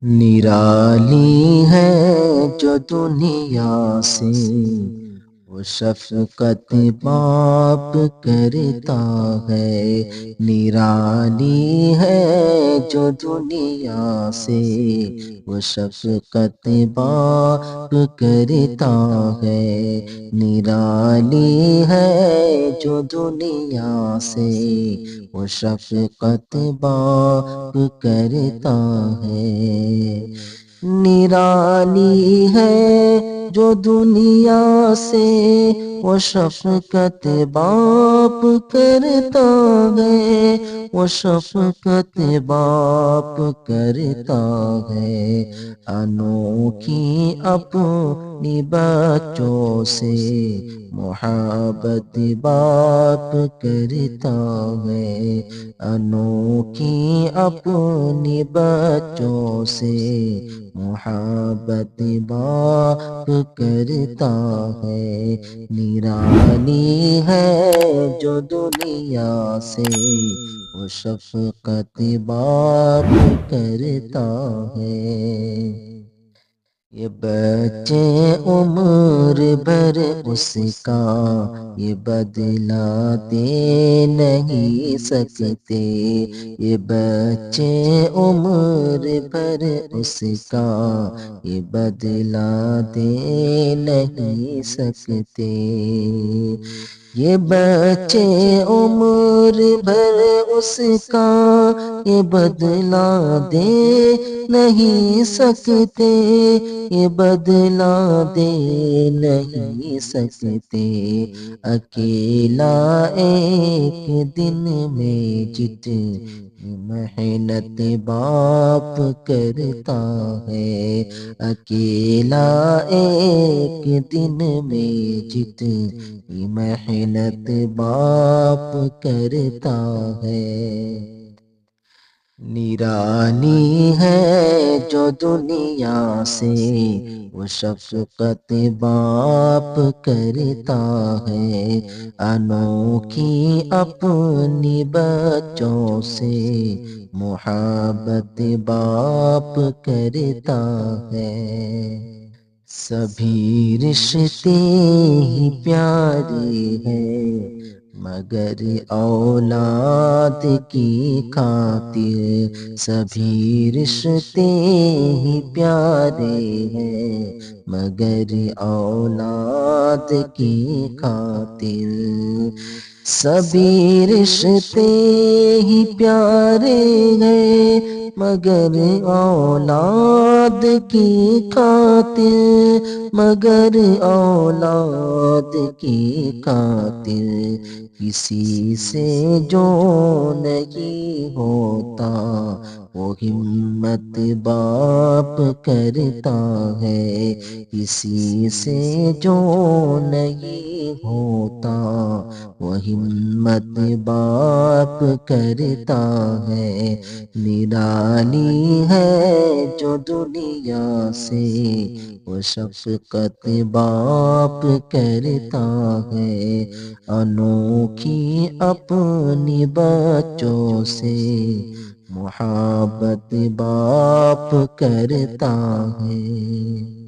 نرالی ہے جو دنیا سے وہ شفقت باپ کرتا ہے، نرالی ہے جو دنیا سے وہ شفقت باپ کرتا ہے، نرالی ہے جو دنیا سے وہ شفقت باپ کرتا ہے، نرالی ہے جو دنیا سے وہ شفقت باپ کرتا ہے، وہ شفقت باپ کرتا ہے، انوکھی اپنی بچوں سے محبت باپ کرتا ہے، انوکھی اپنی بچوں سے محبت باپ کرتا ہے، نرالی ہے جو دنیا سے وہ شفقت باپ کرتا ہے، یہ بچے عمر بھر اس کا یہ بدلہ دے نہیں سکتے، یہ بچے عمر بھر اس کا یہ بدلہ دے نہیں سکتے، یہ بچے عمر بھر اس کا یہ بدلہ دے نہیں سکتے، یہ بدلہ دے نہیں سکتے، اکیلا ایک دن میں جتنی محنت باپ کرتا ہے، اکیلا ایک دن میں جتنی محنت باپ کرتا ہے، نرالی ہے جو دنیا سے وہ شفقت باپ کرتا ہے، انوکھی اپنی بچوں سے محبت باپ کرتا ہے، سبھی رشتے ہی پیارے ہیں مگر اولاد کی خاطر، سبھی رشتے ہی پیارے ہیں مگر اولاد کی خاطر، سبھی رشتے ہی پیارے ہیں مگر اولاد کی خاطر، مگر اولاد کی خاطر، کسی سے جو نہیں ہوتا وہ ہمت باپ کرتا ہے، کسی سے جو نہیں ہوتا وہ ہمت باپ کرتا ہے، نرالی ہے جو دنیا سے وہ شفقت باپ کرتا ہے، انوکھی اپنی بچوں سے محبت باپ کرتا ہے۔